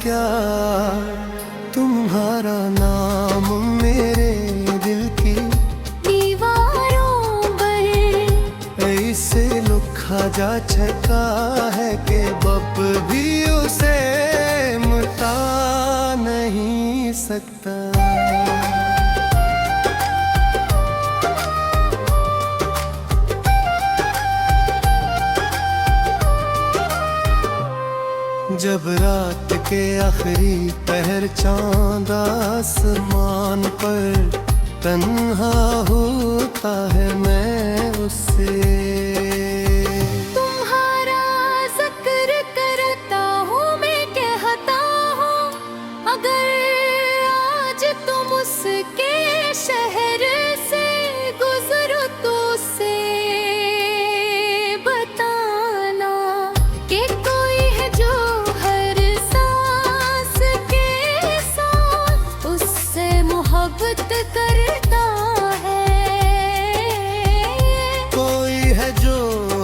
क्या तुम्हारा नाम मेरे दिल की दीवारों पर ऐसे लिखा जा चुका है कि बप भी उसे मिटा नहीं सकता। जब रात के आखिरी पहर चांद आसमान पर तन्हा होता है मैं उससे तुम्हारा जिक्र करता हूँ, मैं कहता हूँ अगर आज तुम उसके शहर से गुजरो तो उससे बताना कि कोई है जो हर सांस के साथ उससे मोहब्बत करता है। कोई है जो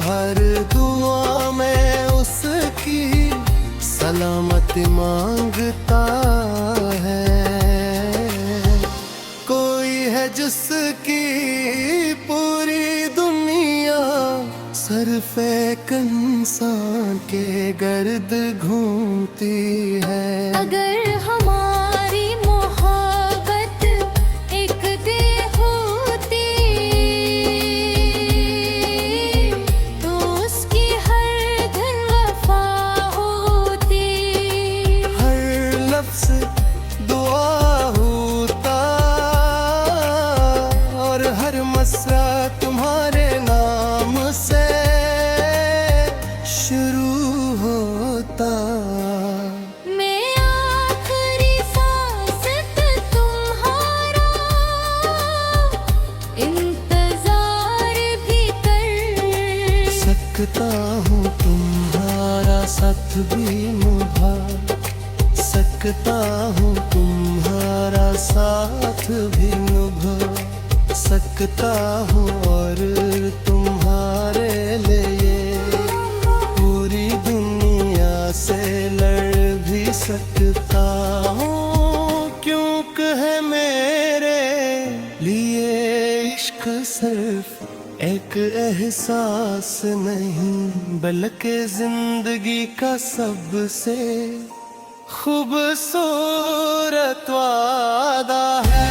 हर दुआ में उसकी सलामती मांगता है। कोई है जिसकी पूरी दुनिया सिर्फ एक इंसान के गर्द घूमती है। अगर हमारी मोहब्बत एक दिन होती तो उसकी हर दिन वफा होती। हर लफ्ज़ दुआ होता और हर मसरा तुम्हारे नाम से शुरू होता। मैं आखिरी सांस तक तुम्हारा इंतजार भी कर सकता हूँ, तुम्हारा साथ भी निभा सकता हूँ, तुम्हारा साथ भी निभा सकता हूँ और तुम्हारे लिए पूरी दुनिया से लड़ भी सकता हूँ। क्योंकि है मेरे लिए इश्क सिर्फ एक एहसास नहीं बल्कि जिंदगी का सबसे खूबसूरत वादा है।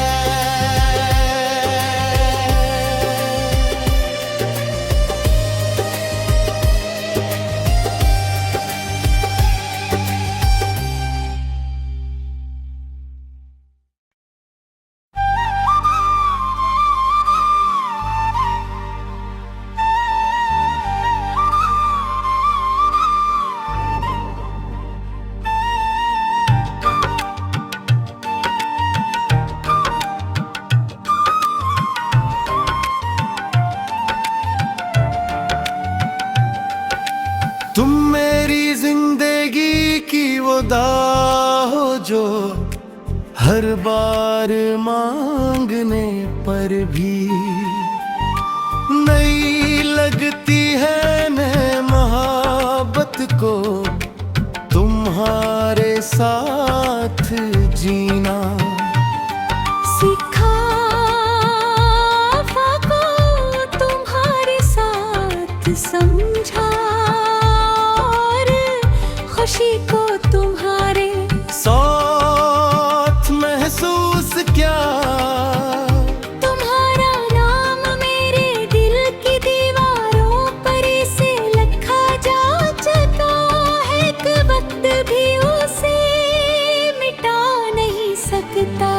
तुम मेरी जिंदगी की वो दाह हो जो हर बार मांगने पर भी नहीं लगती है। मैं मोहब्बत को तुम्हारे साथ जीना सिखा वफा को तुम्हारे साथ समझा और खुशी को तुम्हारे साथ महसूस क्या। तुम्हारा नाम मेरे दिल की दीवारों पर इसे लिखा जा चुका है कि वक्त भी उसे मिटा नहीं सकता।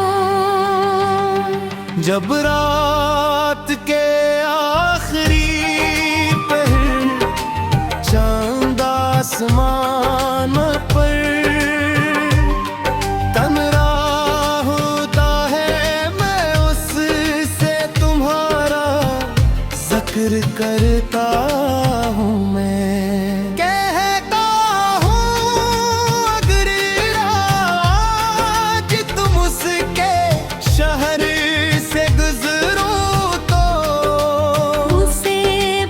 जब रात के आखिरी पहर चांद आसमान पर तन्हा होता है मैं उससे तुम्हारा जिक्र करता हूँ। मैं कहता हूँ अगर आज तुम उसके शहर से गुजरो तो उसे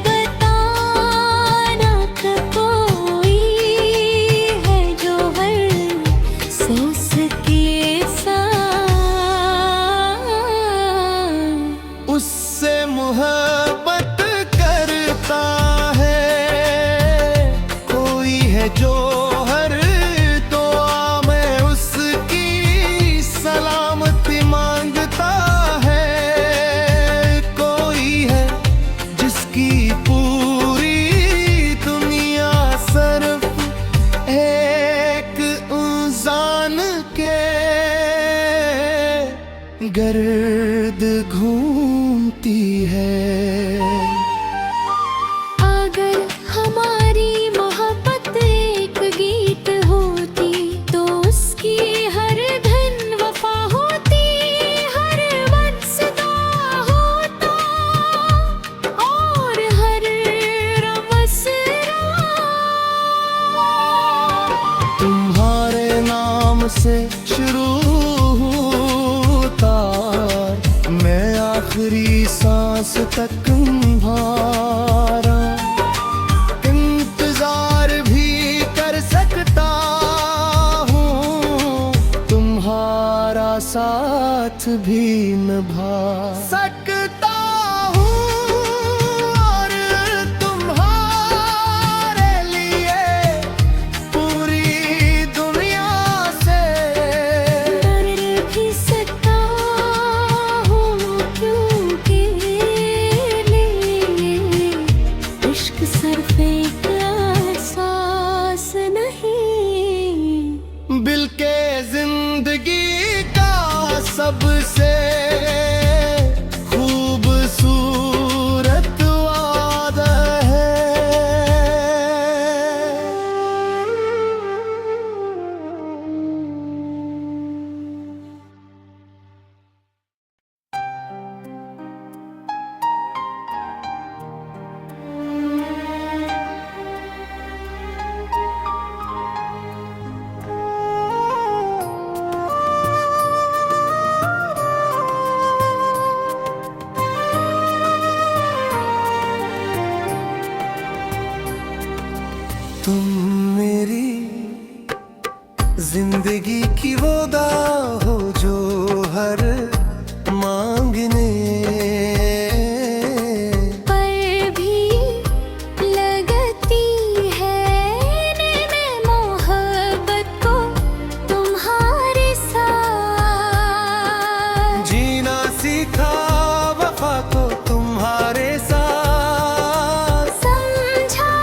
बताना कि कोई है जो हर है जो हर तो मैं उसकी सलामती मांगता है। कोई है जिसकी पूरी दुनिया सिर्फ एक इंसान के गर्द घूमती है। अगर हमारी मोहब्बत एक गीत होती तो उसकी हर धन वफा होती, हर वक्त सदा होता और हर रवस तुम्हारे नाम से शुरू होता, मैं आखिरी सांस तक तुम्हारा इंतजार भी कर सकता हूँ, तुम्हारा साथ भी निभा सकता हूँ और तुम्हारे लिए पूरी दुनिया से डर भी सकता हूँ क्योंकि इश्क सिर्फ एक एहसास नहीं, बिल के जिंदगी का सबसे खूबसूरत वादा है। तुम मेरी जिंदगी की वो दाह हो जो हर मांगने पर भी लगती है मैंने मोहब्बत को तुम्हारे साथ, जीना सीखा वफा को तुम्हारे साथ, समझा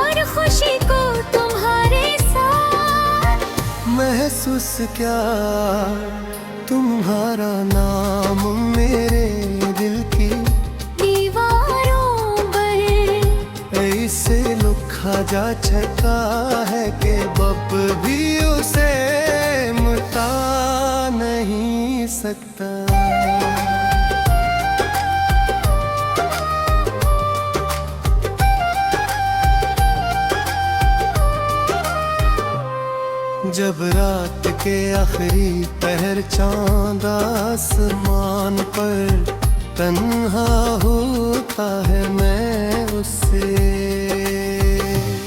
और खुशी को तुम्हारे साथ, महसूस क्या तुम्हारा नाम मेरे दिल की दीवारों पर ऐसे लिखा जा चुका है कि बप भी उसे मिटा नहीं सकता। जब रात के आखिरी पहर चांद आसमान पर तन्हा होता है मैं उससे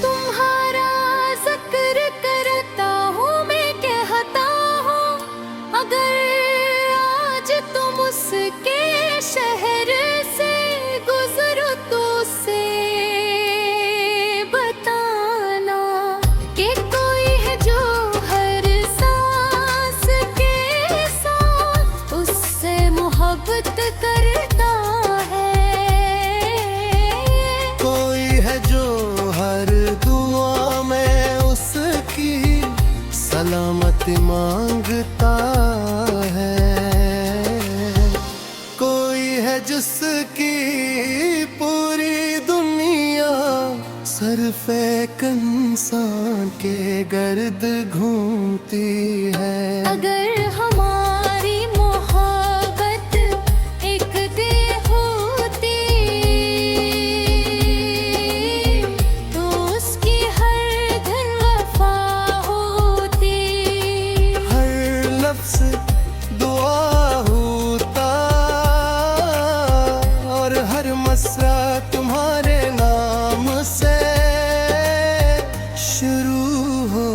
तुम्हारा जिक्र करता हूँ, मैं कहता हूँ अगर आज तुम उसके शहर से गुजरो तो उसे बताना कि कोई है जो हर सांस के साथ उससे मोहब्बत करता है, कोई है जो हर दुआ में उसकी सलामती मांगता है, कोई है जिसकी पूरी दुनिया सिर्फ एक इंसान के गर्द घूमती है। अगर हमारी मोहब्बत एक दिन होती तो उसकी हर धन वफा होती, हर लफ्ज दुआ होता और हर मसरा तुम्हारे नाम से शुरू हो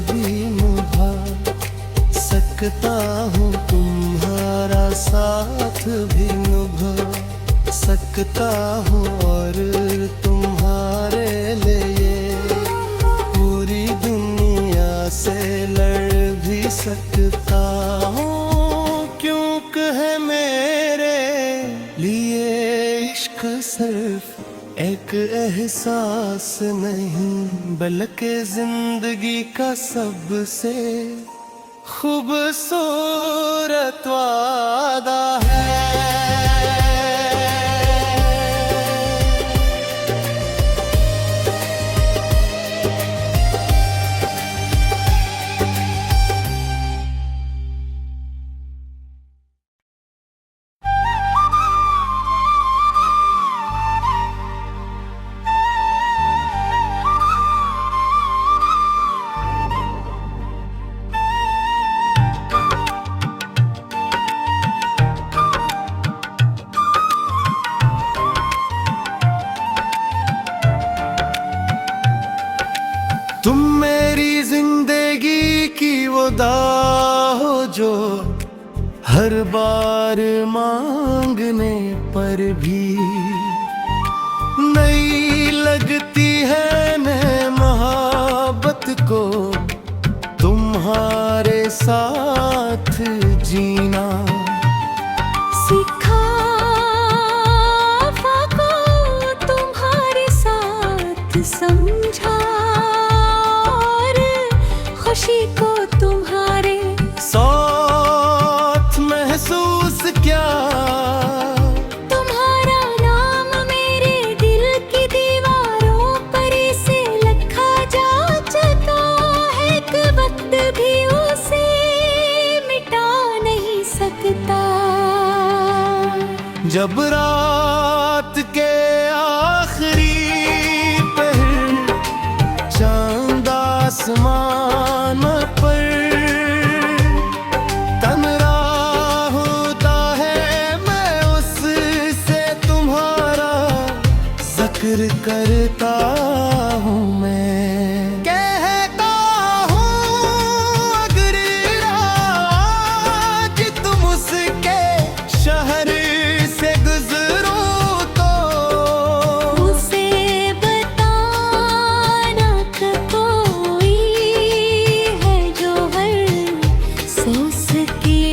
भी निभा सकता हूँ, तुम्हारा साथ भी निभा सकता हूँ, और तुम्हारे लिए पूरी दुनिया से लड़ भी सकता हूँ, क्योंकि है मेरे लिए इश्क सिर्फ एक एहसास नहीं, बल्कि जिंदगी का सबसे खूबसूरत वादा है। तुम मेरी जिंदगी की वो दाह हो जो हर बार मांगने पर भी नहीं लगती है। मैं मोहब्बत को तुम्हारे साथ जीना सीखा, वफा को तुम्हारे साथ समझा, खुशी को तुम्हारे साथ महसूस किया। तुम्हारा नाम मेरे दिल की दीवारों पर से लिखा जा चुका है, एक वक्त भी उसे मिटा नहीं सकता। जब रात के आखिरी पहर चांद आसमान पर तन्हा होता है, मैं उससे तुम्हारा जिक्र करता हूँ। मैं कहता हूँ अगर आज तुम उसके शहर से गुजरो तो उसे बताना कि कोई है जो हर सांस के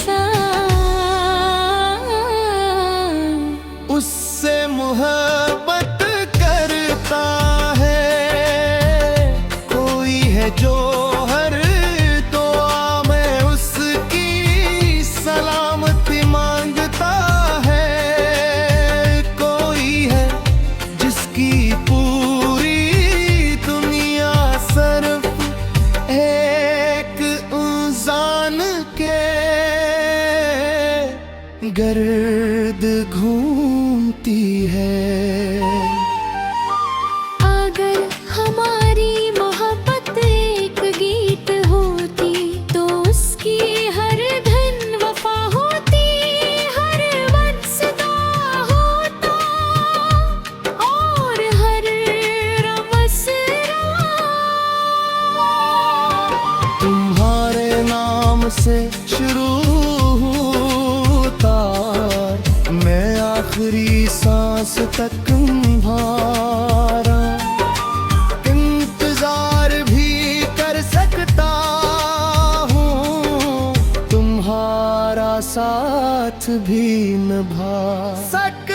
साथ उससे मोहब्बत करता है, कोई है जो हर दुआ में उसकी सलामती मांगता है, कोई है जिसकी पूरी दुनिया सिर्फ एक इंसान के गर्द घूमती है। अगर हमारी मोहब्बत एक गीत होती तो उसकी हर धन वफा होती, हर वक्त सदा होता और हर रमस तुम्हारे नाम से शुरू होता, मैं आखिरी सांस तक तुम्हारा इंतजार भी कर सकता हूँ, तुम्हारा साथ भी निभा सकता